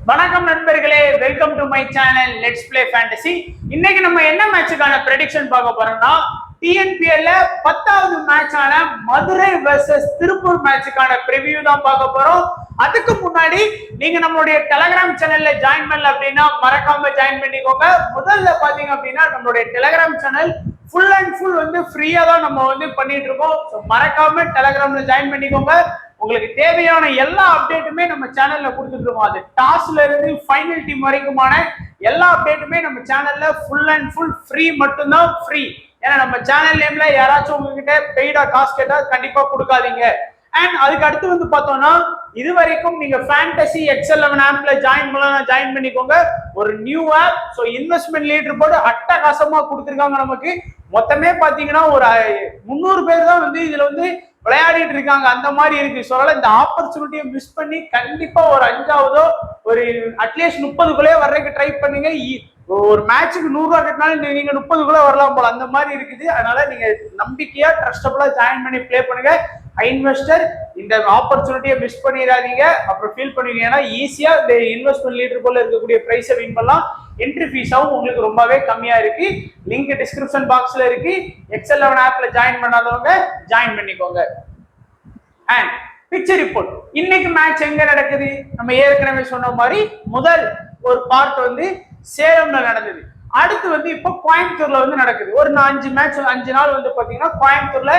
வணக்கம் நண்பர்களே, welcome to my channel let's play fantasy. இன்னைக்கு நம்ம என்ன மேட்சுக்கான ப்ரெடிக்ஷன் பார்க்க போறோம்னா, டிஎன்பிஎல்ல 10வது மேட்சான மதுரை வெர்சஸ் திருப்பூர் மேட்சுக்கான ப்ரிவியூ தான் பார்க்க போறோம். அதுக்கு முன்னாடி நீங்க நம்மளுடைய டெலிகிராம் சேனல்ல ஜாயின் பண்ணல அப்படின்னா மறக்காம ஜாயின் பண்ணிக்கோங்க. முதல்ல பாத்தீங்க அப்படின்னா நம்மளுடைய Telegram channel full and full வந்து ஃப்ரீயா தான் நம்ம பண்ணிட்டு இருக்கோம். மறக்காம டெலிகிராம்ல ஜாயின் பண்ணிக்கோங்க. உங்களுக்கு தேவையான எல்லா அப்டேட்டுமே நம்ம சேனல்ல கொடுத்துட்டு இருக்கோம். அது டாஸ்ல இருந்து ஃபைனல் டீம் வரைக்குமான எல்லா அப்டேட்டுமே நம்ம சேனல்ல ஃபுல் அண்ட் ஃபுல் ஃப்ரீ மட்டும்தான் ஃப்ரீ. ஏன்னா நம்ம சேனல் நேம்ல யாராச்சும் உங்ககிட்ட பெய்டா காசு கேட்டா கண்டிப்பா கொடுக்காதீங்க. அண்ட் அதுக்கு அடுத்து பார்த்தோம்னா, இது வரைக்கும் நீங்க ஃபேண்டசி XL11 ஆப்ல ஜாயின் பண்ணிக்கோங்க. ஒரு new app. So investment leader board அட்டகாசமா கொடுத்துருக்காங்க. நமக்கு மொத்தமே பாத்தீங்கன்னா ஒரு 300 பேர் தான் இதுல விளையாடிட்டு இருக்காங்க. அந்த மாதிரி இருக்கு. ஸோ இந்த ஆப்பர்ச்சுனிட்டியை மிஸ் பண்ணி கண்டிப்பா ஒரு 5ஆவதோ ஒரு அட்லீஸ்ட் 30க்குள்ளே வர்றதுக்கு ட்ரை பண்ணுங்க. ஒரு மேட்சுக்கு 100 ரூபா கட்டினாலும் நீங்க 30க்குள்ள வரலாம் போல, அந்த மாதிரி இருக்குது. அதனால நீங்க நம்பிக்கையா ட்ரஸ்டபுளா ஜாயின் பண்ணி பிளே பண்ணுங்க. இன்வெஸ்டர் இந்த ஆப்பர்ச்சுனிட்டியை மிஸ் பண்ணிடாதீங்க. அப்புறம் ஃபீல் பண்ணுவீங்க. ஏன்னா ஈஸியா இந்த இன்வெஸ்ட்மெண்ட் லீடர் போல இருக்கக்கூடிய பிரைஸை வின் பண்ணலாம். என்ட்ரி ஃபீஸாவும் உங்களுக்கு ரொம்பவே கம்மியா இருக்கு. லிங்க் டிஸ்கிரிப்ஷன் பாக்ஸ்ல இருக்கு. XL11 ஆப்ல ஜாயின் பண்ணாதவங்க ஜாயின் பண்ணிக்கோங்க. And picture report. இன்னைக்கு மேட்ச் எங்க நடக்குது? நம்ம ஏற்கனவே சொன்ன மாதிரி முதல் ஒரு பார்ட் சேலம்ல நடந்தது. அடுத்து இப்போ கோயம்புத்தூர்ல நடக்குது. ஒரு 5 நாள் பாத்தீங்கன்னா கோயம்புத்தூர்ல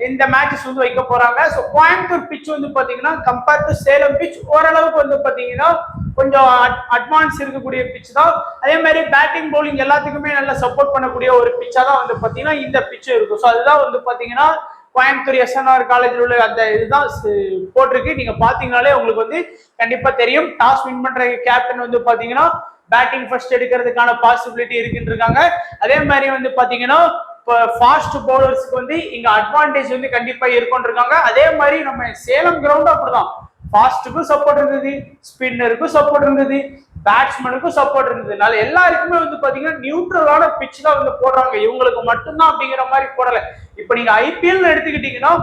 இந்த மேட்சஸ் வைக்க போறாங்க. ஸோ கோயம்புத்தூர் பிச் பாத்தீங்கன்னா கம்பேர்ட் டு சேலம் பிச் ஓரளவுக்கு பாத்தீங்கன்னா கொஞ்சம் அட்வான்ஸ் இருக்கக்கூடிய பிச் தான். அதே மாதிரி பேட்டிங் பவுலிங் எல்லாத்துக்குமே நல்லா சப்போர்ட் பண்ணக்கூடிய ஒரு பிச்சா தான் பாத்தீங்கன்னா இந்த பிச் இருக்கும். ஸோ அதுதான் பாத்தீங்கன்னா கோயம்புத்தூர் SNR காலேஜில் உள்ள அந்த இதுதான் போட்டிருக்கு. நீங்க பாத்தீங்கன்னாலே உங்களுக்கு கண்டிப்பா தெரியும். டாஸ் வின் பண்ற கேப்டன் பாத்தீங்கன்னா பேட்டிங் ஃபர்ஸ்ட் எடுக்கிறதுக்கான பாசிபிலிட்டி இருக்குன்னு இருக்காங்க. அதே மாதிரி பாத்தீங்கன்னா ஃபாஸ்ட் பவுலர்ஸ்க்கு இங்க அட்வான்டேஜ் கண்டிப்பா இருக்குன்னு இருக்காங்க. அதே மாதிரி நம்ம சேலம் கிரவுண்ட் அப்படிதான். ஃபாஸ்ட்டுக்கும் சப்போர்ட் இருந்தது, ஸ்பின்னருக்கும் சப்போர்ட் இருந்தது, பேட்ஸ்மேனுக்கும் சப்போர்ட் இருந்தது. அதனால எல்லாருக்குமே பாத்தீங்கன்னா நியூட்ரலான பிட்ச் தான் போடுறாங்க. இவங்களுக்கு மட்டும்தான் அப்படிங்கிற மாதிரி போடல. இப்ப நீங்க IPL எடுத்துக்கிட்டீங்கன்னா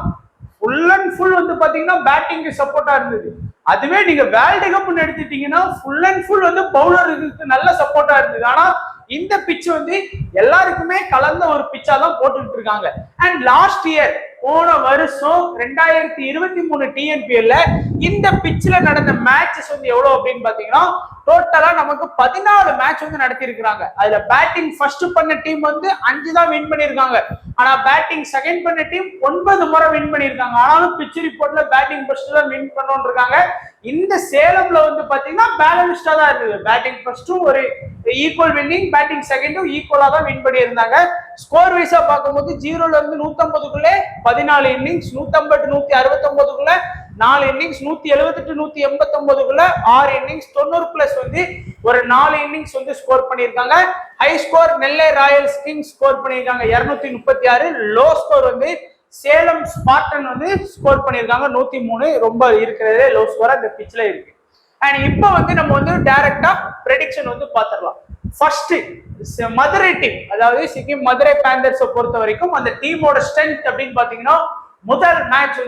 ஃபுல் அண்ட் ஃபுல் பாத்தீங்கன்னா பேட்டிங்க்கு சப்போர்ட்டா இருந்தது. அதுவே நீங்க வேர்ல்டு கப்னு எடுத்துட்டீங்கன்னா ஃபுல் அண்ட் ஃபுல் பவுலருக்கு நல்ல சப்போர்ட்டா இருந்தது. ஆனா இந்த பிட்ச் எல்லாருக்குமே கலந்த ஒரு பிச்சா தான் போட்டுட்டு இருக்காங்க. அண்ட் லாஸ்ட் இயர் போன வருஷம் 2023 TNPL இந்த பிட்ச்ல நடந்த மேட்சஸ் எவ்வளவு அப்படின்னு பாத்தீங்கன்னா டோட்டலா நமக்கு 14 மேட்ச் நடத்தி இருக்கிறாங்க. அதுல பேட்டிங் ஃபர்ஸ்ட் பண்ண டீம் 5 தான் வின் பண்ணிருக்காங்க. ஆனா பேட்டிங் செகண்ட் பண்ண டீம் 9 முறை வின் பண்ணிருக்காங்க. ஆனாலும் பிட்ச் ரிப்போர்ட்ல பேட்டிங் ஃபர்ஸ்ட் தான் வின் பண்ணோம்னு இருக்காங்க. இந்த சேலம்ல பாத்தீங்கன்னா பேலன்ஸ்டா தான் இருந்தது. பேட்டிங் ஃபர்ஸ்டும் ஒரு ஈக்குவல் வின்னிங், பேட்டிங் செகண்டும் ஈக்குவலா தான் வின் பண்ணி இருந்தாங்க. ஸ்கோர் வைஸா பார்க்கும்போது 0ல இருந்து 150க்குள்ளே 14 இன்னிங்ஸ், 150 169க்குள்ள 4 இன்னிங்ஸ், 178 189க்குள்ள 6 இன்னிங்ஸ், 90+ ஒரு 4 இன்னிங்ஸ் ஸ்கோர் பண்ணியிருக்காங்க. ஹை ஸ்கோர் நெல்லை ராயல்ஸ் கிங்ஸ் ஸ்கோர் பண்ணியிருக்காங்க 236. Low score Salem Spartan score பண்ணியிருக்காங்க 103. ரொம்ப இருக்கிறதே லோ ஸ்கோரா இந்த பிட்ச்ல இருக்கு. அண்ட் இப்போ நம்ம டைரக்டா ப்ரெடிக்ஷன் பாத்துடலாம். ஃபர்ஸ்ட் மதுரை டீம், அதாவது சிக்கிம் மதுரை பேந்தர்ஸை பொறுத்த வரைக்கும் அந்த டீமோட ஸ்ட்ரென்த் அப்படின்னு பாத்தீங்கன்னா முதல் மேட்ச்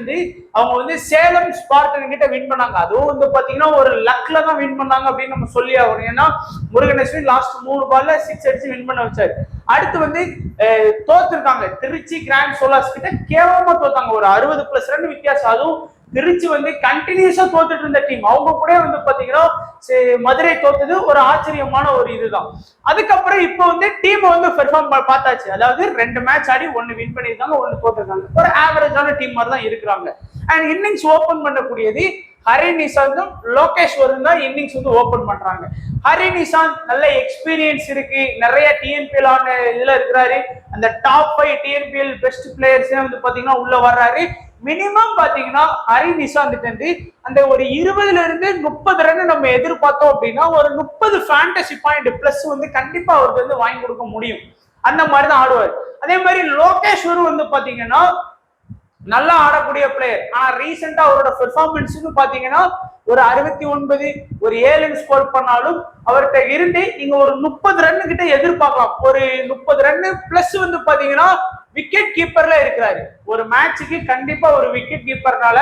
அவங்க சேலம் ஸ்பார்டன் கிட்ட வின் பண்ணாங்க. அதுவும் பாத்தீங்கன்னா ஒரு லக்ல தான் வின் பண்ணாங்க அப்படின்னு நம்ம சொல்லி ஆகணும். ஏன்னா முருகன் அஸ்வின் லாஸ்ட் 3 பால்ல 6 அடிச்சு வின் பண்ண வச்சாரு. அடுத்து தோத்துருக்காங்க திருச்சி கிராண்ட் சோலார்ஸ் கிட்ட, கேவலமா தோத்தாங்க. ஒரு 60+ ரன் வித்தியாசம். அதுவும் திருச்சி கண்டினியூஸா தோத்துட்டு இருந்த டீம். அவங்க கூட பாத்தீங்கன்னா மதுரை தோத்தது ஒரு ஆச்சரியமான ஒரு இதுதான். அதுக்கப்புறம் இப்போ டீம் பெர்ஃபார்ம் பார்த்தாச்சு. அதாவது 2 மேட்ச் ஆடி 1 வின் பண்ணிருக்காங்க, 1 தோத்துருக்காங்க. ஒரு ஆவரேஜான டீம் மாதிரி தான் இருக்கிறாங்க. அண்ட் இன்னிங்ஸ் ஓபன் பண்ணக்கூடியது ஹரி நிசாந்தும் லோகேஸ்வரும் தான் இன்னிங்ஸ் ஓபன் பண்றாங்க. ஹரி நிசாந்த் நல்ல எக்ஸ்பீரியன்ஸ் இருக்கு, நிறைய TNPL ஆன இதுல இருக்கிறாரு. அந்த டாப் 5 TNPL பெஸ்ட் பிளேயர்ஸ் பாத்தீங்கன்னா உள்ள வர்றாரு. மினிமம் பாத்தீங்கன்னா ஹரி நிசாந்த் அந்த ஒரு 20ல இருந்து 30 ரன் நம்ம எதிர்பார்த்தோம் அப்படின்னா ஒரு 30 ஃபேண்டசி பாயிண்ட் பிளஸ் கண்டிப்பா அவருக்கு வாங்கி கொடுக்க முடியும். அந்த மாதிரிதான் ஆடுவார். அதே மாதிரி லோகேஸ்வரும் பாத்தீங்கன்னா நல்லா ஆடக்கூடிய பிளேயர். ஆனா ரீசெண்டா அவரோட பெர்ஃபார்மன்ஸ் பாத்தீங்கன்னா ஒரு 69 ஒரு 7 ஸ்கோர் பண்ணாலும் அவர்கிட்ட இருந்து நீங்க ஒரு 30 ரன் கிட்ட எதிர்பார்க்கலாம். ஒரு 30 ரன் பிளஸ் பாத்தீங்கன்னா விக்கெட் கீப்பர்ல இருக்கிறாரு. ஒரு மேட்சுக்கு கண்டிப்பா ஒரு விக்கெட் கீப்பர்னால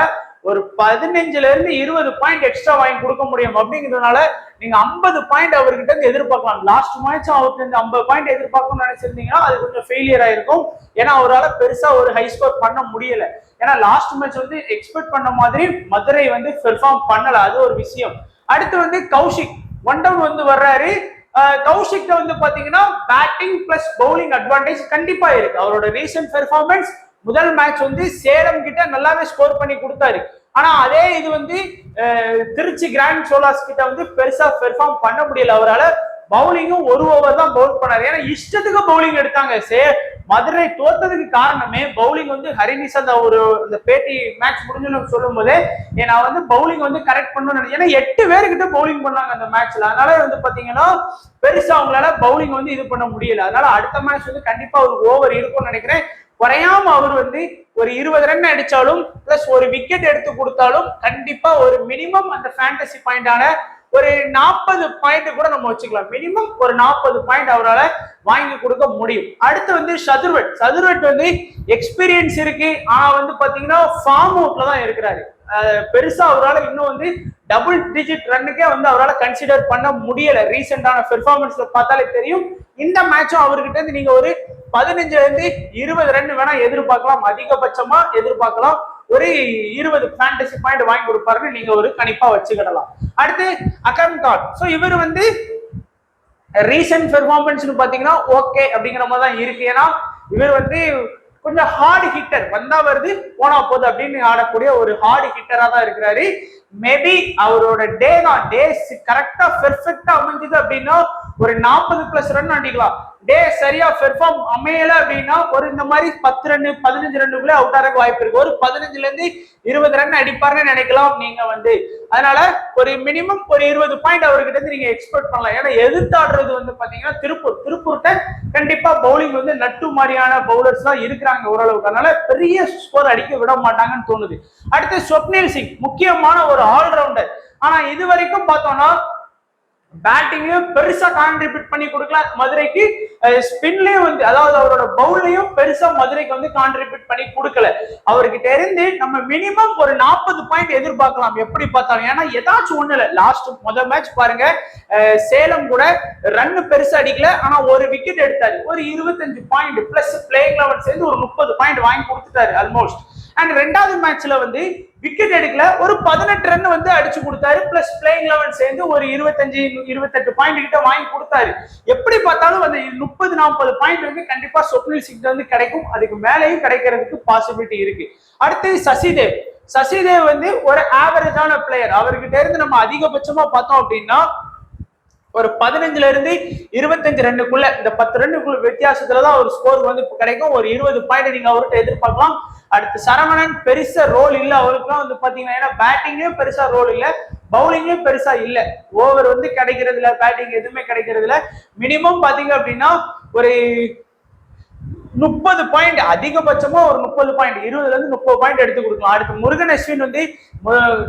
ஒரு 15ல இருந்து 20 பாயிண்ட் எக்ஸ்ட்ரா வாங்கி கொடுக்க முடியும். அப்படிங்கிறதுனால நீங்க 50 பாயிண்ட் அவர்கிட்ட இருந்து எதிர்பார்க்கலாம். லாஸ்ட் மேட்ச் அவருக்கு இருந்து 50 பாயிண்ட் எதிர்பார்க்கணும்னு நினைச்சிருந்தீங்கன்னா அது கொஞ்சம் ஃபெயிலியர் ஆயிருக்கும். ஏன்னா அவரால் பெருசா ஒரு ஹை ஸ்கோர் பண்ண முடியல. ஏன்னா லாஸ்ட் மேட்ச் வந்து எக்ஸ்பெக்ட் பண்ண மாதிரி மதுரை வந்து பெர்ஃபார்ம் பண்ணல, அது ஒரு விஷயம். அடுத்து வந்து கௌஷிக் ஒன் டவுன் வந்து வர்றாரு. கௌஷிக் வந்து பாத்தீங்கன்னா பேட்டிங் பிளஸ் பவுலிங் அட்வான்டேஜ் கண்டிப்பா இருக்கு. அவரோட ரீசன்ட் பெர்ஃபார்மன்ஸ் முதல் மேட்ச் வந்து சேலம் கிட்ட நல்லாவே ஸ்கோர் பண்ணி கொடுத்தாரு. ஆனா அதே இது வந்து திருச்சி கிராண்ட் சோலாஸ் கிட்ட வந்து பெருசா பெர்ஃபார்ம் பண்ண முடியல. அவரால் பவுலிங்கும் ஒரு ஓவர் தான் பவுல் பண்ணாரு. ஏன்னா இஷ்டத்துக்கு பவுலிங் எடுத்தாங்க. மதுரை தோத்ததுக்கு காரணமே பவுலிங் வந்து ஹரிநிஷாந்த் ஒரு இந்த பேட்டி மேட்ச் முடிஞ்சுன்னு சொல்லும் போதே நான் வந்து பவுலிங் வந்து கரெக்ட் பண்ணணும்னு, ஏன்னா 8 பேருக்கிட்ட பவுலிங் பண்ணாங்க அந்த மேட்ச்ல. அதனால வந்து பாத்தீங்கன்னா பெருசா அவங்களால பவுலிங் வந்து இது பண்ண முடியல. அதனால அடுத்த மேட்ச் வந்து கண்டிப்பா ஒரு ஓவர் இருக்கும்னு நினைக்கிறேன். குறையாம அவர் வந்து ஒரு 20 ரன் அடிச்சாலும் பிளஸ் ஒரு விக்கெட் எடுத்து கொடுத்தாலும் கண்டிப்பா ஒரு மினிமம் அந்த ஃபேண்டசி பாயிண்டான ஒரு 40 பாயிண்ட் கூட நம்ம வச்சுக்கலாம். மினிமம் ஒரு 40 பாயிண்ட் அவரால் வாங்கி கொடுக்க முடியும். அடுத்து வந்து சதுர்வட் வந்து எக்ஸ்பீரியன்ஸ் இருக்கு. ஆனா வந்து பாத்தீங்கன்னா ஃபார்ம் அவுட்ல தான் இருக்கிறாரு. பெருசா அவரால் இன்னும் வந்து டபுள் டிஜிட் ரன்னுக்கே வந்து அவரால் கன்சிடர் பண்ண முடியல. ரீசெண்டான பெர்ஃபார்மன்ஸ்ல பார்த்தாலே தெரியும். இந்த மேட்சும் அவர்கிட்ட இருந்து நீங்க ஒரு 15ல இருந்து 20 ரன் வேணா எதிர்பார்க்கலாம், அதிகபட்சமா எதிர்பார்க்கலாம். ஒரு 20 ஃபேண்டசி பாயிண்ட் வாங்கி கொடுப்பாருன்னு நீங்க ஒரு கணிப்பா வச்சுக்கிடலாம். அடுத்து அக்ரம் கான். சோ இவர் வந்து ரீசன்ட் பெர்ஃபார்மன்ஸ் பாத்தீங்கன்னா ஓகே அப்படிங்கிற மாதிரி தான் இருக்கு. ஏன்னா இவர் வந்து கொஞ்சம் ஹார்ட் ஹிட்டர், வந்தா வருது போனா போகுது அப்படின்னு ஆடக்கூடிய ஒரு ஹார்ட் ஹிட்டரா தான் இருக்கிறாரு. மேபி அவரோட டே கரெக்டா பெர்ஃபெக்டா அமைஞ்சது அப்படின்னா ஒரு 40+ ரன் அடிக்கலாம். டே சரியா பெர்ஃபார்ம் அமையல அப்படின்னா ஒரு இந்த மாதிரி 10 ரன் 15 ரன்னுக்குள்ளே அவுட் ஆகிறதுக்கு வாய்ப்பு இருக்கு. ஒரு 15ல இருந்து 20 ரன் அடிப்பாருன்னு நினைக்கலாம் நீங்க வந்து. அதனால ஒரு மினிமம் ஒரு 20 பாயிண்ட் அவர்கிட்ட இருந்து நீங்க எக்ஸ்பெக்ட் பண்ணலாம். ஏன்னா எதிர்த்தாடுறது வந்து பாத்தீங்கன்னா திருப்பூர்ட்ட கண்டிப்பா பவுலிங் வந்து நட்டு மாதிரியான பவுலர்ஸ் தான் இருக்கிறாங்க ஓரளவுக்கு. அதனால பெரிய ஸ்கோர் அடிக்க விட மாட்டாங்கன்னு தோணுது. அடுத்து ஸ்வப்னில் சிங் முக்கியமான ஒரு ஆல்ரவுண்டர். ஆனா இது வரைக்கும் பார்த்தோம்னா பேட்டிங்லயும் பெருசா கான்ட்ரிபியூட் பண்ணி கொடுக்கல மதுரைக்கு. ஸ்பின்லயும் வந்து அதாவது அவரோட பவுல்லையும் பெருசா மதுரைக்கு வந்து கான்ட்ரிபியூட் பண்ணி கொடுக்கல. அவர்கிட்ட இருந்து நம்ம மினிமம் ஒரு 40 பாயிண்ட் எதிர்பார்க்கலாம் எப்படி பார்த்தாலும். ஏன்னா ஏதாச்சும் ஒண்ணு இல்லை. லாஸ்ட் முதல் மேட்ச் பாருங்க, சேலம் கூட ரன் பெருசா அடிக்கல, ஆனா ஒரு விக்கெட் எடுத்தாரு. ஒரு 25 பாயிண்ட் பிளஸ் பிளேயிங் 11 சேர்ந்து ஒரு 30 பாயிண்ட் வாங்கி கொடுத்துட்டாரு ஆல்மோஸ்ட். அண்ட் ரெண்டாவது மேட்ச்ல வந்து விக்கெட் எடுக்கல, ஒரு 18 ரன் வந்து அடிச்சு கொடுத்தாரு. பிளஸ் பிளேயிங் 11 சேர்ந்து ஒரு 25-28 பாயிண்ட் கிட்ட வாங்கி கொடுத்தாரு. எப்படி பார்த்தாலும் வந்து 30-40 பாயிண்ட் வந்து கண்டிப்பா ஸ்வப்னில் சிங் வந்து கிடைக்கும். அதுக்கு மேலேயும் கிடைக்கிறதுக்கு பாசிபிலிட்டி இருக்கு. அடுத்து சசிதேவ் வந்து ஒரு ஆவரேஜான பிளேயர். அவர்கிட்ட இருந்து நம்ம அதிகபட்சமா பார்த்தோம் அப்படின்னா ஒரு 15ல இருந்து 25 ரன்னுக்குள்ள, இந்த 10 ரன்னுக்குள்ள வித்தியாசத்துலதான் ஒரு ஸ்கோர் வந்து கிடைக்கும். ஒரு 20 பாயிண்ட் நீங்க அவர்கிட்ட எதிர்பார்க்கலாம். அடுத்து சரவணன் பெருசா ரோல் இல்ல அவருக்குலாம் வந்து பாத்தீங்கன்னா. ஏன்னா பேட்டிங்லயும் பெருசா ரோல் இல்ல, பவுலிங்லயும் பெருசா இல்ல. ஓவர் வந்து கிடைக்கிறது இல்ல, பேட்டிங் எதுவுமே கிடைக்கிறது இல்ல. மினிமம் பாத்தீங்க அப்படின்னா ஒரு 30 பாயிண்ட், அதிகபட்சமா ஒரு 30 பாயிண்ட், 20ல இருந்து 30 பாயிண்ட் எடுத்து கொடுக்கலாம். அடுத்து முருகன் அஸ்வின் வந்து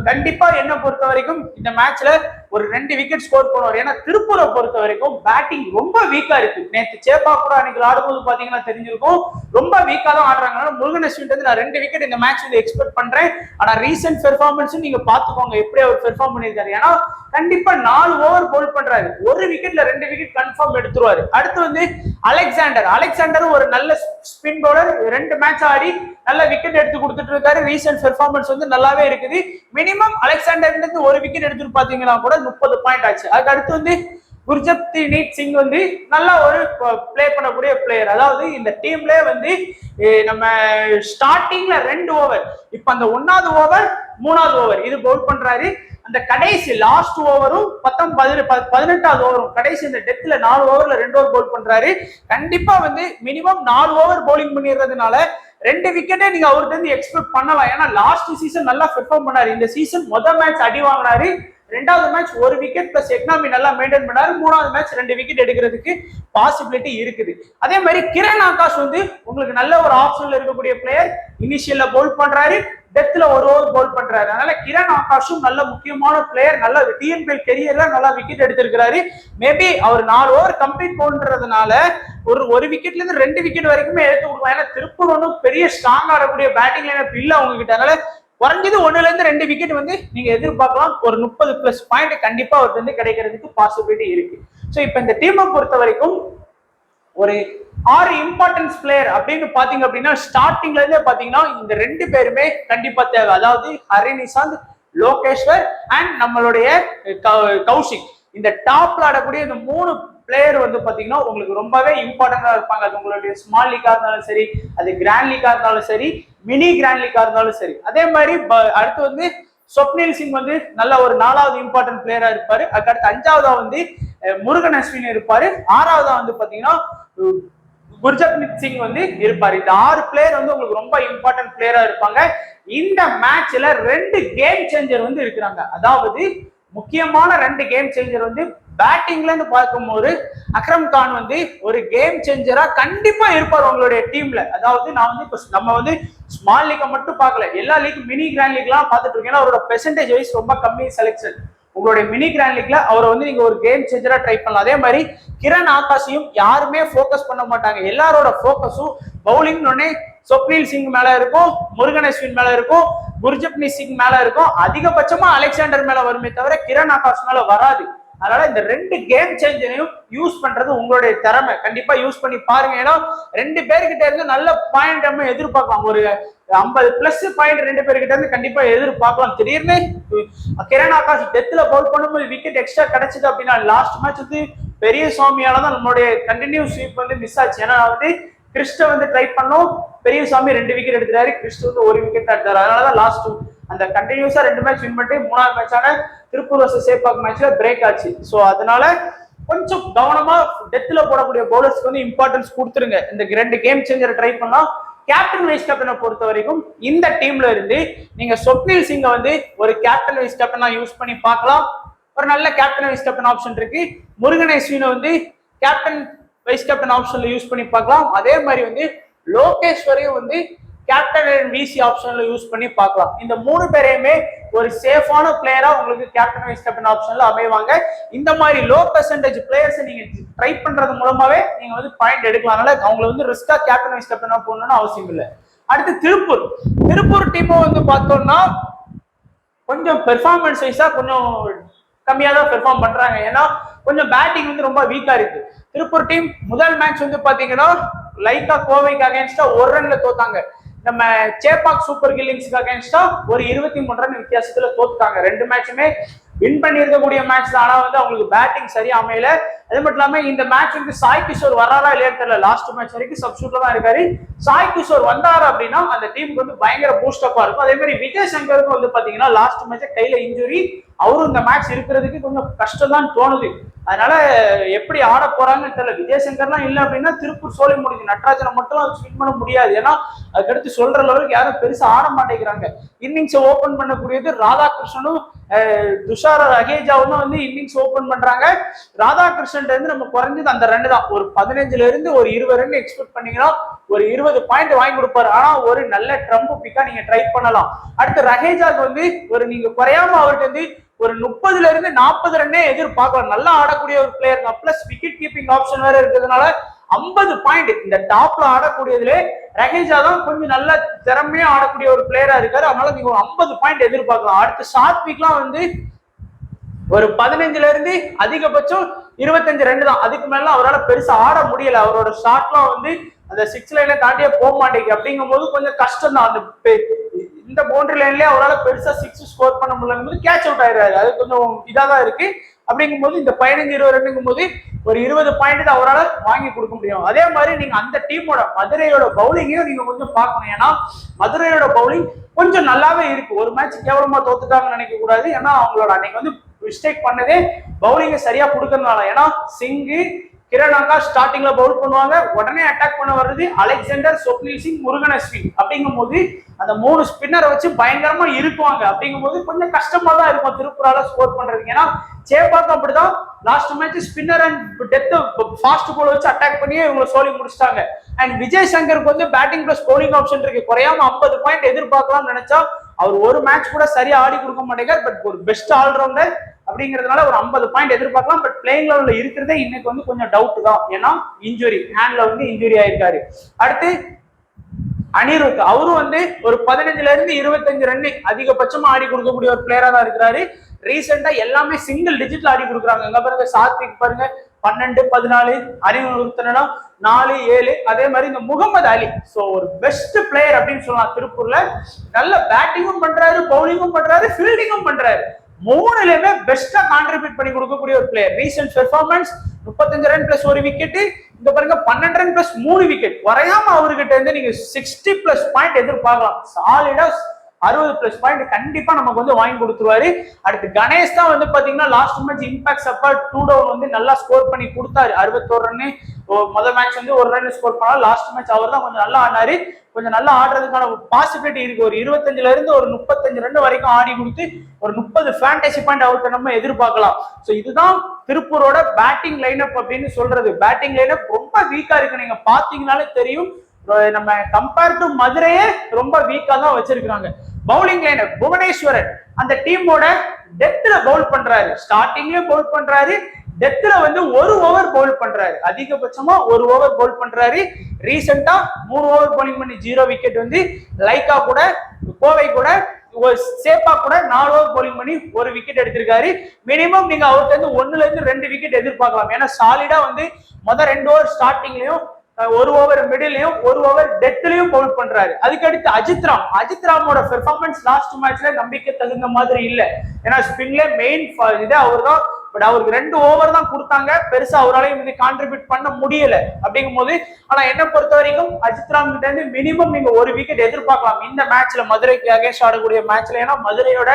கண்டிப்பா என்ன பொறுத்த வரைக்கும் இந்த மேட்ச்ல ஒரு 2 விக்கெட் ஸ்கோர் பண்ணுவார். ஏன்னா திருப்பூரை பொறுத்த வரைக்கும் பேட்டிங் ரொம்ப வீக்கா இருக்கு. நேற்று சேப்பா கூட அன்னைக்கு ஆடும்போது பாத்தீங்கன்னா தெரிஞ்சிருக்கும், ரொம்ப வீக்கா தான் ஆடுறாங்க. முருகன் அஸ்வின் வந்து நான் 2 விக்கெட் இந்த மேட்ச் வந்து எக்ஸ்பெக்ட் பண்றேன். ஆனா ரீசெண்ட் பெர்ஃபார்மன்ஸ் நீங்க பாத்துக்கோங்க எப்படி அவர் பெர்ஃபார்ம் பண்ணிருக்காரு. ஏன்னா கண்டிப்பா 4 ஓவர் போல் பண்றாரு, ஒரு விக்கெட்ல 2 விக்கெட் கன்ஃபார்ம் எடுத்துருவாரு. அடுத்து வந்து அலெக்சாண்டர் ஒரு நல்ல ஸ்பின் பவுலர், 2 மேட்ச் ஆடி நல்ல விக்கெட் எடுத்து கொடுத்துட்டு இருக்காரு. ரீசெண்ட் பெர்ஃபார்மன்ஸ் வந்து நல்லாவே இருக்குது. மினிமம் அலெக்சாண்டர்ல இருந்து ஒரு விக்கெட் எடுத்துட்டு பாத்தீங்கன்னா கூட 30 பாயிண்ட் ஆச்சு. அதுக்கு அடுத்து வந்து குர்ஜப்தீப் சிங் வந்து நல்லா ஒரு பிளே பண்ணக்கூடிய பிளேயர். அதாவது இந்த டீம்ல வந்து நம்ம ஸ்டார்டிங்ல 2 ஓவர், இப்ப அந்த 1வது ஓவர் 3வது ஓவர் இது பவுல் பண்றாரு. அந்த கடைசி லாஸ்ட் ஓவரும் 18வது ஓவரும் கடைசி இந்த டெத்ல 4 ஓவர்ல 2 ஓவர் பவுல் பண்றாரு. கண்டிப்பா வந்து மினிமம் 4 ஓவர் பவுலிங் பண்ணிடுறதுனால 2 விக்கெட்டே நீங்க அவர்கிட்ட இருந்து எக்ஸ்பெக்ட் பண்ணலாம். ஏன்னா லாஸ்ட் சீசன் நல்லா பெர்ஃபார்ம் பண்ணாரு. இந்த சீசன் முதல் மேட்ச் அடி வாங்கினாரு, 2வது மேட்ச் 1 விக்கெட் பிளஸ் எக்கனாமி நல்லா மெயின்டைன் பண்ணாரு. 3வது மேட்ச் 2 விக்கெட் எடுக்கிறதுக்கு பாசிபிலிட்டி இருக்குது. அதே மாதிரி கிரண் ஆகாஷ் வந்து உங்களுக்கு நல்ல ஒரு ஆப்ஷன்ல இருக்கக்கூடிய பிளேயர். இனிஷியல்ல பவுல் பண்றாரு, டெத்ல 1 ஓவர் பவுல் பண்றாரு. அதனால கிரண் ஆகாஷும் நல்ல முக்கியமான பிளேயர். நல்ல டிஎன்பிஎல் கெரியர்ல நல்லா விக்கெட் எடுத்திருக்கிறாரு. மேபி அவர் 4 ஓவர் கம்ப்ளீட் பண்றதுனால ஒரு விக்கெட்ல இருந்து 2 விக்கெட் வரைக்குமே எடுத்து கொடுக்கலாம். ஏன்னா திருப்பூர் ஒன்றும் பெரிய ஸ்ட்ராங் ஆடக்கூடிய பேட்டிங் லைனப் இல்ல அவங்க கிட்ட. அதனால குறைஞ்சது 1-2 விக்கெட் வந்து நீங்க எதிர்பார்க்கலாம். ஒரு 30+ பாயிண்ட் கண்டிப்பா அவருக்கு வந்து கிடைக்கிறதுக்கு பாசிபிலிட்டி இருக்கு. ஸோ இப்ப இந்த டீமை பொறுத்த வரைக்கும் ஒரு 6 இம்பார்ட்டன்ஸ் பிளேயர் அப்படின்னு பாத்தீங்க அப்படின்னா ஸ்டார்டிங்ல இருந்தே பாத்தீங்கன்னா இந்த 2 பேருமே கண்டிப்பா தேவை. அதாவது ஹரிநிசாந்த், லோகேஸ்வர் அண்ட் நம்மளுடைய கௌஷிக். இந்த டாப்ல ஆடக்கூடிய இந்த 3 பிளேயர் வந்து பாத்தீங்கன்னா உங்களுக்கு ரொம்பவே இம்பார்ட்டன்டா இருப்பாங்க. அது உங்களுடைய ஸ்மால் லீக்கா இருந்தாலும் சரி, அது கிராண்ட் லீக்கா இருந்தாலும் சரி, மினி கிராண்ட் லீக்கா இருந்தாலும் சரி. அதே மாதிரி அடுத்து வந்து ஸ்வப்னில் சிங் வந்து நல்ல ஒரு 4வது இம்பார்ட்டன்ட் பிளேயரா இருப்பாரு. அதுக்கடுத்து 5வதா வந்து முருகன் அஸ்வின் இருப்பாரு. 6வதா வந்து பாத்தீங்கன்னா குர்ஜப்ரீத் சிங் வந்து இருப்பாரு. இந்த 6 பிளேயர் வந்து உங்களுக்கு ரொம்ப இம்பார்ட்டன்ட் பிளேயரா இருப்பாங்க. இந்த மேட்ச்ல 2 கேம் சேஞ்சர் வந்து இருக்கிறாங்க. அதாவது முக்கியமான 2 கேம் சேஞ்சர் வந்து பேட்டிங்ல இருந்து பார்க்கும்போது அக்ரம் கான் வந்து ஒரு கேம் சேஞ்சரா கண்டிப்பா இருப்பார் உங்களுடைய டீம்ல. அதாவது நான் வந்து இப்ப நம்ம வந்து ஸ்மால் லீக்கை மட்டும் பார்க்கல, எல்லா லீக் மினி கிராண்ட் லீக் எல்லாம் பார்த்துட்டு இருக்கேன். அவரோட பெர்சன்டேஜ் வைஸ் ரொம்ப கம்மி செலெக்ஷன். உங்களுடைய மினி கிராண்ட் லீக்ல அவரை வந்து நீங்க ஒரு கேம் சேஞ்சரா ட்ரை பண்ணலாம். அதே மாதிரி கிரண் ஆகாஷையும் யாருமே போக்கஸ் பண்ண மாட்டாங்க. எல்லாரோட போக்கஸும் பவுலிங் ஸ்வப்னில் சிங் மேல இருக்கும், முருகன் அஸ்வின் மேல இருக்கும், குர்ஜப்ரீத் சிங் மேல இருக்கும். அதிகபட்சமா அலெக்சாண்டர் மேல வருமே தவிர கிரண் ஆகாஷ் மேல வராது. அதனால இந்த 2 கேம் சேஞ்சரையும் யூஸ் பண்றது உங்களுடைய திறமை. கண்டிப்பா யூஸ் பண்ணி பாருங்க. ஏன்னா 2 பேர்கிட்ட இருந்து நல்ல பாயிண்ட் நம்ம எதிர்பார்க்கலாம். ஒரு 50+ பாயிண்ட் 2 பேர்கிட்ட இருந்து கண்டிப்பா எதிர்பார்க்கலாம். திடீர்னு கிரண் ஆகாஷ் டெத்ல பவுல் பண்ணும்போது விக்கெட் எக்ஸ்ட்ரா கிடைச்சது அப்படின்னா லாஸ்ட் மேட்ச் வந்து பெரிய சுவாமியாலதான் நம்மளுடைய கண்டினியூ ஸ்வீப் வந்து மிஸ் ஆச்சு. ஏன்னா வந்து கிறிஸ்ட வந்து ட்ரை பண்ணோம், பெரியசாமி 2 விக்கெட் எடுத்துட்டாரு, கிறிஸ்ட வந்து 1 விக்கெட் எடுத்தாரு. அதனாலதான் லாஸ்ட் அந்த கண்டினியூஸா 2 மேட்ச் வின் பண்ணிட்டு 3வது மேட்சான திருப்பூர் வர்சஸ் சேப்பாக் மேட்ச்ல பிரேக் ஆச்சு. ஸோ அதனால கொஞ்சம் கவனமா டெத்ல போடக்கூடிய பவுலர்ஸ்க்கு வந்து இம்பார்ட்டன்ஸ் கொடுத்துருங்க. இந்த 2 கேம் சேஞ்சரை ட்ரை பண்ணலாம். கேப்டன் வைஸ் கேப்டனை பொறுத்த வரைக்கும் இந்த டீம்ல இருந்து நீங்க ஸ்வப்னில் சிங்கை வந்து ஒரு கேப்டன் வைஸ் கேப்டனா யூஸ் பண்ணி பார்க்கலாம். ஒரு நல்ல கேப்டன் வைஸ் கேப்டன் ஆப்ஷன் இருக்கு. முருகன் அஸ்வினை வந்து கேப்டன் வைஸ் கேப்டன் ஆப்ஷன்ல யூஸ் பண்ணி பார்க்கலாம். அதே மாதிரி வந்து லோகேஸ்வரையும் வந்து கேப்டன் அண்ட் விசி ஆப்ஷன்ல யூஸ் பண்ணி பார்க்கலாம். இந்த 3 பேரையுமே ஒரு சேஃபான பிளேயரா உங்களுக்கு கேப்டன் வைஸ் கேப்டன் ஆப்ஷன்ல அமைவாங்க. இந்த மாதிரி லோ பெர்சன்டேஜ் பிளேயர்ஸ் நீங்க ட்ரை பண்றது மூலமாவே நீங்க வந்து பாயிண்ட் எடுக்கலாம். அதனால அவங்களை வந்து ரிஸ்கா கேப்டன் வைஸ் கேப்டனா போடணும்னு அவசியம் இல்லை. அடுத்து திருப்பூர் டீம் வந்து பார்த்தோம்னா கொஞ்சம் பெர்ஃபார்மன்ஸ் வைஸா கொஞ்சம் கம்மியா தான் பெர்ஃபார்ம் பண்றாங்க. ஏன்னா கொஞ்சம் பேட்டிங் வந்து ரொம்ப வீக்கா இருக்கு. திருப்பூர் டீம் முதல் மேட்ச் வந்து பாத்தீங்கன்னா லைக்கா கோவைக்கு அகைன்ஸ்டா 1 ரன்ல தோத்தாங்க. நம்ம சேப்பாக் சூப்பர் கில்லிங்ஸ்க்கு அகைன்ஸ்டா ஒரு 23 ரன் வித்தியாசத்துல தோத்துட்டாங்க. 2 மேட்சுமே வின் பண்ணி இருக்கக்கூடிய மேட்ச் தான். ஆனா வந்து அவங்களுக்கு பேட்டிங் சரியா அமையல. அது மட்டும் இல்லாம இந்த மேட்ச் வந்து சாய் கிஷோர் வராரா இல்லையான்னு தெரியல. லாஸ்ட் மேட்ச் வரைக்கும் சப்ஸ்டியூட்ல தான் இருக்காரு. சாய் கிஷோர் வந்தாரு அப்படின்னா அந்த டீமுக்கு வந்து பயங்கர பூஸ்டப்பா இருக்கும். அதே மாதிரி விஜய் சங்கருக்கு வந்து பாத்தீங்கன்னா லாஸ்ட் மேட்ச் கையில இன்ஜுரி, அவரும் இந்த மேட்ச் இருக்கிறதுக்கு கொஞ்சம் கஷ்டம் தான் தோணுது. அதனால எப்படி ஆட போறாங்கன்னு தெரியல. விஜய் சங்கர்லாம் இல்லை அப்படின்னா திருப்பூர் சோழி முடியும். நட்ராஜனை மட்டும் வின் பண்ண முடியாது. ஏன்னா அதுக்கடுத்து சொல்ற லெவலுக்கு யாரும் பெருசா ஆட மாட்டேங்கிறாங்க. இன்னிங்ஸ் ஓபன் பண்ணக்கூடியது ராதாகிருஷ்ணனும் துஷார ரகேஜாவும் வந்து இன்னிங்ஸ் ஓபன் பண்றாங்க. ராதாகிருஷ்ணன் இருந்து நம்ம குறைஞ்சது அந்த 2 தான். ஒரு 15ல இருந்து ஒரு 20 ரன் எக்ஸ்பெக்ட் பண்ணீங்கன்னா ஒரு 20 பாயிண்ட் வாங்கி கொடுப்பாரு. ஆனா ஒரு நல்ல ட்ரம்ப் பிக்கா நீங்க ட்ரை பண்ணலாம். அடுத்து ரகேஜாக்கு வந்து ஒரு நீங்க குறையாம அவருக்கு வந்து ஒரு 30ல இருந்து 40 ரன்னே எதிர்பார்க்கலாம். நல்லா ஆடக்கூடிய ஒரு பிளேயர் தான். பிளஸ் விக்கெட் கீப்பிங் ஆப்ஷன் வேற இருக்கிறதுனால 50 பாயிண்ட் இந்த டாப்ல ஆடக்கூடியதுல ரகேஜா தான் கொஞ்சம் நல்ல திறமையா ஆடக்கூடிய ஒரு பிளேயரா இருக்காரு. அதனால நீங்க ஒரு 50 பாயிண்ட் எதிர்பார்க்கலாம். அடுத்து சாத்விக்லாம் வந்து ஒரு 15ல இருந்து அதிகபட்சம் 25 ரன் தான். அதுக்கு மேல அவரால் பெருசா ஆட முடியல. அவரோட ஷாட்லாம் வந்து அந்த 6 லைன்ல தாண்டியே போக மாட்டேங்குது. அப்படிங்கும் போது கொஞ்சம் கஷ்டம் தான். அந்த இந்த பவுண்டரி லைன்லயே அவரால் பெருசா 6 ஸ்கோர் பண்ண முடியல, கேட்ச் அவுட் ஆயிடுறாரு. அது கொஞ்சம் இதாதான் இருக்கு. அப்படிங்கும் போது இந்த 15-20 ரன்னுங்கும் போது ஒரு 20 பாயிண்ட் தான் அவரால் வாங்கி கொடுக்க முடியும். அதே மாதிரி நீங்க அந்த டீமோட மதுரையோட பவுலிங்கையும் நீங்க கொஞ்சம் பார்க்கணும். ஏன்னா மதுரையோட பவுலிங் கொஞ்சம் நல்லாவே இருக்கு. ஒரு மேட்ச் கேவலமா தோத்துட்டாங்கன்னு நினைக்க கூடாது. ஏன்னா அவங்களோட அன்னைக்கு வந்து மிஸ்டேக் பண்ணதே பவுலிங்கை சரியா கொடுக்கறதுனால. ஏன்னா சிங்கு, கிரண் ஆகாஷ் ஸ்டார்டிங்ல பவுல் பண்ணுவாங்க, உடனே அட்டாக் பண்ண வர்றது அலெக்சாண்டர், ஸ்வப்னில் சிங், முருகன் அஸ்வின். அப்படிங்கும் போது அந்த 3 ஸ்பின்னரை வச்சு பயங்கரமா இருக்குவாங்க. அப்படிங்கும் போது கொஞ்சம் கஷ்டமா தான் இருக்கும் திருப்பூரால ஸ்கோர் பண்றதுக்கு. ஏன்னா சேப்பாக்கம் அப்படிதான் last match spinner and death fast ball வச்சு அட்டாக் பண்ணி இவங்க சோலி முடிச்சிட்டாங்க. அண்ட் விஜய் சங்கருக்கு வந்து பேட்டிங் பிளஸ் பவுலிங் ஆப்ஷன் இருக்கு. குறையாம 50 பாயிண்ட் எதிர்பார்க்கலாம்னு நினைச்சா அவர் ஒரு மேட்ச் கூட சரியா ஆடி கொடுக்க மாட்டேங்கார். பட் ஒரு பெஸ்ட் ஆல்ரவுண்டர் அப்படிங்கிறதுனால ஒரு 50 பாயிண்ட் எதிர்பார்க்கலாம். பட் பிளேயிங் லெவல்ல இருக்கிறதே இன்னைக்கு வந்து கொஞ்சம் டவுட் தான். ஏன்னா இன்ஜுரி, ஹேண்ட்ல வந்து இன்ஜுரி ஆயிருக்காரு. அடுத்து அனிருத் அவரும் வந்து ஒரு 15ல இருந்து 25 ரன் அதிகபட்சமா ஆடி கொடுக்கக்கூடிய ஒரு பிளேயரா தான் இருக்கிறாரு. ரீசெண்டா எல்லாமே சிங்கிள் டிஜிட்ல ஆடி கொடுக்குறாங்க. எங்க பாருங்க சாத்விக் பாருங்க 12, 14, அனிருத்தனா 4, 7, அதே மாதிரி இந்த முகமது அலி. சோ ஒரு பெஸ்ட் பிளேயர் அப்படின்னு சொல்லலாம் திருப்பூர்ல. நல்ல பேட்டிங்கும் பண்றாரு, பவுலிங்கும் பண்றாரு, ஃபீல்டிங்கும் பண்றாரு. மூணுலயுமே பெஸ்டா கான்ட்ரிபியூட் பண்ணி கொடுக்கக்கூடிய ஒரு player. Recent performance 35 run plus ஒரு விக்கெட், இந்த பாருங்க 12 ரன் பிளஸ் 3 விக்கெட். குறையாம அவர்கிட்ட இருந்து நீங்க 60 பிளஸ் பாயிண்ட் எதிர்பார்க்கலாம். சாலிடா 60 பிளஸ் பாயிண்ட் கண்டிப்பா நமக்கு வந்து வாங்கி கொடுத்துருவாரு. அடுத்து கணேஷ் தான் வந்து பாத்தீங்கன்னா last match impact support 2 down வந்து நல்லா ஸ்கோர் பண்ணி கொடுத்தாரு. 61 ரன் முதல் மேட்ச் வந்து 1 ரன் ஸ்கோர் பண்ணாலும் லாஸ்ட் மேட்ச் அவர் தான் கொஞ்சம் நல்லா ஆனாரு. கொஞ்சம் நல்லா ஆடுறதுக்கான பாசிபிலிட்டி இருக்கு. ஒரு 25ல இருந்து ஒரு 35 ரன் வரைக்கும் ஆடி கொடுத்து ஒரு 30 ஃபேண்டசி பாயிண்ட் அவர்கிட்ட நம்ம எதிர்பார்க்கலாம். சோ இதுதான் திருப்பூரோட பேட்டிங் லைனப் அப்படின்னு சொல்றது. பேட்டிங் லைனப் ரொம்ப வீக்கா இருக்கு. நீங்க பாத்தீங்கன்னாலே தெரியும். நம்ம கம்பேர் டு மதுரையே ரொம்ப வீக்கா தான் வச்சிருக்காங்க. பவுலிங் லைனப் புவனேஸ்வரன் அந்த டீமோட டெத்ல பவுல் பண்றாரு. ஸ்டார்டிங்லயும் பவுல் பண்றாரு, டெத்ல வந்து 1 ஓவர் பவுல் பண்றாரு. அதிகபட்சமா 1 ஓவர் பவுல் பண்றாரு. ரீசெண்டா 3 ஓவர் பவுலிங் பண்ணி 0 விக்கெட் வந்து லைக்கா கூட கோவை கூட சேப்பா கூட 4 ஓவர் பவுலிங் பண்ணி 1 விக்கெட் எடுத்திருக்காரு. மினிமம் நீங்க அவர்கிட்ட இருந்து 1ல இருந்து 2 விக்கெட் எதிர்பார்க்கலாம். ஏன்னா சாலிடா வந்து முதல் 2 ஓவர் ஸ்டார்டிங்லயும் 1 ஓவர் மிடிலையும் 1 ஓவர் டெத்லயும் பவுல் பண்றாரு. அதுக்கடுத்து அஜித்ராமோட பெர்ஃபார்மன்ஸ் லாஸ்ட் மேட்ச்ல நம்பிக்கை தகுந்த மாதிரி இல்ல. ஏன்னா ஸ்பின்ல மெயின் இது அவர் தான். பட் அவருக்கு 2 ஓவர் தான் கொடுத்தாங்க. பெருசா அவராலையும் வந்து கான்ட்ரிபியூட் பண்ண முடியல. அப்படிங்கும் போது ஆனா என்ன பொறுத்த வரைக்கும் அஜித்ராம் கிட்ட இருந்து மினிமம் நீங்க 1 விக்கெட் எதிர்பார்க்கலாம் இந்த மேட்ச்ல, மதுரைக்கு அகேன்ஸ்ட் ஆடக்கூடிய மேட்ச்ல. ஏன்னா மதுரையோட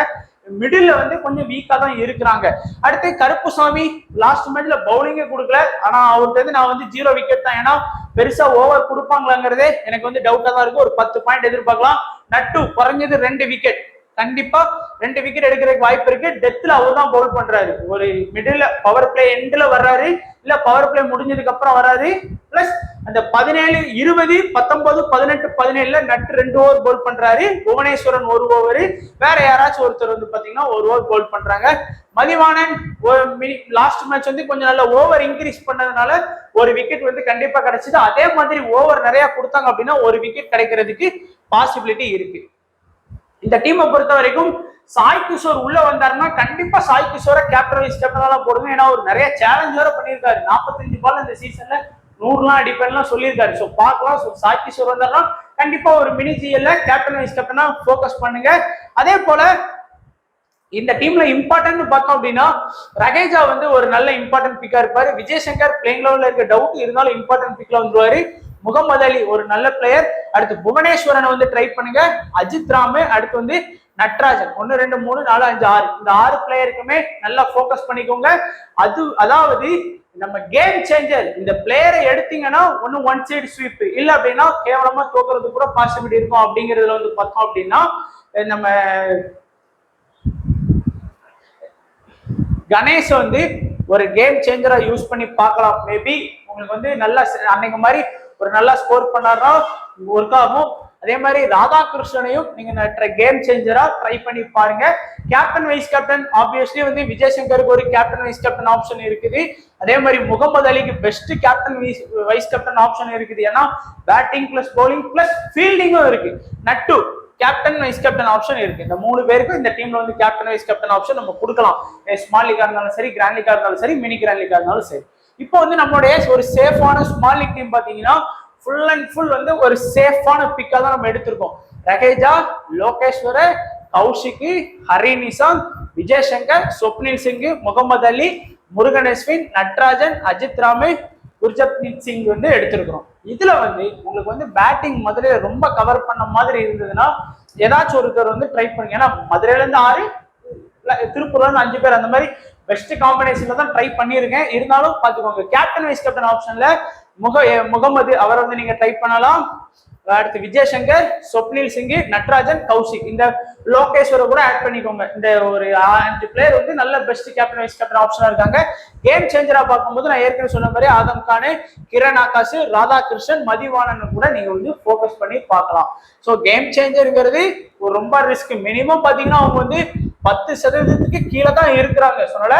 மிடில் வந்து கொஞ்சம் வீக்கா தான் இருக்கிறாங்க. அடுத்து கருப்புசாமி லாஸ்ட் மேட்ச்ல பவுலிங்கே கொடுக்கல. ஆனா அவருக்கு வந்து நான் வந்து 0 விக்கெட் தான். ஏன்னா பெருசா ஓவர் கொடுப்பாங்களாங்கிறதே எனக்கு வந்து டவுட்டா தான் இருக்கு. ஒரு 10 பாயிண்ட் எதிர்பார்க்கலாம். நட்டு குறைஞ்சது 2 விக்கெட், கண்டிப்பா 2 விக்கெட் எடுக்கிறதுக்கு வாய்ப்பு இருக்கு. டெத்ல அவர் தான் பவுல் பண்றாரு. ஒரு மிடில் பவர் பிளே எண்ட்ல வர்றாரு, இல்ல பவர் பிளே முடிஞ்சதுக்கு அப்புறம் வராது. பிளஸ் அந்த 17, 20, 19, 18, 17ல நட்டு 2 ஓவர் பவுல் பண்றாரு. புவனேஸ்வரன் 1 ஓவர், வேற யாராச்சும் ஒருத்தர் வந்து பாத்தீங்கன்னா 1 ஓவர் பவுல் பண்றாங்க. மதிவாணன் லாஸ்ட் மேட்ச் வந்து கொஞ்சம் நல்ல ஓவர் இன்க்ரீஸ் பண்ணதுனால 1 விக்கெட் வந்து கண்டிப்பா கிடைச்சது. அதே மாதிரி ஓவர் நிறைய கொடுத்தாங்க அப்படின்னா 1 விக்கெட் கிடைக்கிறதுக்கு பாசிபிலிட்டி இருக்கு. இந்த டீமை பொறுத்த வரைக்கும் சாய் கிஷோர் உள்ள வந்தாருன்னா கண்டிப்பா சாய் கிஷோரை கேப்டன் வைஸ் கேப்டனா போடுங்க. ஏன்னா அவர் நிறைய சேலஞ்ச் வேற பண்ணியிருக்காரு. 45 பால் இந்த சீசன்ல 100 அடிப்பேன்லாம் சொல்லியிருக்காரு. ஸோ பார்க்கலாம். ஸோ சாய் கிஷோர் வந்தாருன்னா கண்டிப்பா ஒரு மினி ஜிஎல்ல கேப்டன் வைஸ் கேப்டனா போக்கஸ் பண்ணுங்க. அதே போல இந்த டீம்ல இம்பார்ட்டன்ட் பார்த்தோம் அப்படின்னா ரகேஜா வந்து ஒரு நல்ல இம்பார்ட்டன்ட் பிக்கா இருப்பாரு. விஜய்சங்கர் பிளேயிங் லெவல்ல இருக்க டவுட் இருந்தாலும் இம்பார்ட்டன்ட் பிக்ல வந்துருவாரு. முகமது அலி ஒரு நல்ல பிளேயர். அடுத்து புவனேஸ்வரனை வந்து ட்ரை பண்ணுங்க. அஜித் ராம், அடுத்து வந்து நட்ராஜன் 1, 2, 3, 4, 5, 6 இந்த 6 பிளேயருக்குமே நல்லா போக்கஸ் பண்ணிக்கோங்க. அதாவது நம்ம கேம் சேஞ்சர் இந்த பிளேயரை எடுத்தீங்கன்னா ஒன்னு ஒன் சைடு ஸ்வீப், இல்ல அப்படின்னா கேவலமா தோக்குறது கூட பாசிபிலிட்டி இருக்கும். அப்படிங்கிறதுல வந்து பார்த்தோம் அப்படின்னா நம்ம கணேஷ் வந்து ஒரு கேம் சேஞ்சரா யூஸ் பண்ணி பார்க்கலாம். மேபி உங்களுக்கு வந்து நல்லா அன்னைக்கு மாதிரி ஒரு நல்லா ஸ்கோர் பண்ணாரா ஒர்க் ஆகும். அதே மாதிரி ராதாகிருஷ்ணனையும் நீங்க கேம் சேஞ்சரா ட்ரை பண்ணி பாருங்க. கேப்டன் வைஸ் கேப்டன் ஆப்வியஸ்லி வந்து விஜய்சங்கருக்கு ஒரு கேப்டன் வைஸ் கேப்டன் ஆப்ஷன் இருக்குது. அதே மாதிரி முகமது அலிக்கு best captain vice captain option இருக்குது. ஏன்னா பேட்டிங் பிளஸ் பவுலிங் பிளஸ் ஃபீல்டிங்கும் இருக்கு. நட்டு கேப்டன் வைஸ் கேப்டன் ஆப்ஷன் இருக்கு. இந்த 3 பேருக்கும் இந்த டீம்ல வந்து கேப்டன் வைஸ் கேப்டன் ஆப்ஷன் நம்ம கொடுக்கலாம். ஸ்மால் லீக்கா இருந்தாலும் சரி, கிராண்ட் லீக்கா இருந்தாலும் சரி, மினி கிராண்ட் லீக்கா இருந்தாலும் சரி. இப்போ வந்து நம்மளுடைய ஒரு சேஃபான ஸ்மால் லீக் டீம் பாத்தீங்கன்னா ஃபுல் அண்ட் ஃபுல் வந்து ஒரு சேஃபான பிக்கா தான் நம்ம எடுத்திருக்கோம். ரகேஜா, லோகேஸ்வர, கௌஷிக், ஹரிநிசாந்த், விஜய்சங்கர், சொப்னில் சிங், முகமது அலி, முருகன் அஸ்வின், நட்ராஜன், அஜித் ராம், குர்ஜப்ரீத் சிங் வந்து எடுத்திருக்கிறோம். இதுல வந்து உங்களுக்கு வந்து பேட்டிங் மதுரையில ரொம்ப கவர் பண்ண மாதிரி இருந்ததுன்னா ஏதாச்சும் ஒருத்தர் வந்து ட்ரை பண்ணுங்க. ஏன்னா மதுரையில இருந்து 6, திருப்பூர்ல இருந்து 5 பேர் அந்த மாதிரி பெஸ்ட் காம்பினேஷன்ல தான் ட்ரை பண்ணிருக்கேன். இருந்தாலும் பாத்துக்கோங்க. கேப்டன் வைஸ் கேப்டன் ஆப்ஷன்ல முகமது அவரை வந்து நீங்க ட்ரை பண்ணலாம். அடுத்து விஜய்சங்கர், சொப்னில் சிங், நட்ராஜன், கௌஷிக், இந்த லோகேஸ்வரை கூட ஆட் பண்ணிக்கோங்க. இந்த ஒரு 5 பிளேயர் வந்து நல்ல பெஸ்ட் கேப்டன் வைஸ் கேப்டன் ஆப்ஷனா இருக்காங்க. கேம் சேஞ்சரா பார்க்கும்போது நான் ஏற்கனவே சொன்ன மாதிரி ஆதம் கான், கிரண் ஆகாஷ், ராதாகிருஷ்ணன், மதிவாணன் கூட நீங்க வந்து போக்கஸ் பண்ணி பார்க்கலாம். ஸோ கேம் சேஞ்சருங்கிறது ஒரு ரொம்ப ரிஸ்க். மினிமம் பாத்தீங்கன்னா அவங்க வந்து 10% கீழே தான் இருக்கிறாங்க. சொன்னால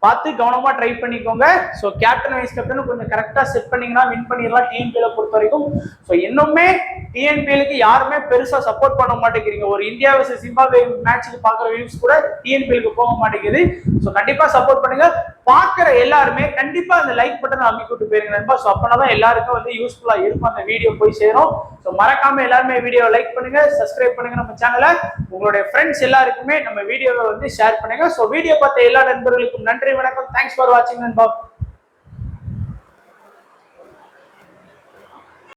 பார்த்து கவனமா ட்ரை பண்ணிக்கோங்க. ஸோ கேப்டன் வைஸ் கேப்டன் கொஞ்சம் கரெக்டா செட் பண்ணீங்கன்னா வின் பண்ணிடலாம் டீம் பேரை பொறுத்த வரைக்கும். ஸோ இன்னுமே டிஎன்பிஎலுக்கு யாருமே பெருசா சப்போர்ட் பண்ண மாட்டேங்கிறீங்க. ஒரு இந்தியா vs ஜிம்பாப்வே மேட்ச்க்கு பாக்குற வியூஸ் கூட டிஎன்பிஎலுக்கு போக மாட்டேங்குது. ஸோ கண்டிப்பா சப்போர்ட் பண்ணுங்க. பாக்குற எல்லாருமே கண்டிப்பா அந்த லைக் பட்டனை அமைக்க விட்டு போயிருங்க நண்பா. ஸோ அப்பதான் எல்லாருக்கும் வந்து யூஸ்ஃபுல்லா இருக்கும், அந்த வீடியோ போய் சேரும். ஸோ மறக்காம எல்லாருமே வீடியோ லைக் பண்ணுங்க, சப்ஸ்கிரைப் பண்ணுங்க நம்ம சேனலை. உங்களுடைய ஃப்ரெண்ட்ஸ் எல்லாருக்குமே நம்ம வீடியோவை வந்து ஷேர் பண்ணுங்க. ஸோ வீடியோ பார்த்த எல்லா நண்பர்களுக்கும் நன்றி, வணக்கம். தேங்க்ஸ் ஃபார் வாட்சிங் நண்பா.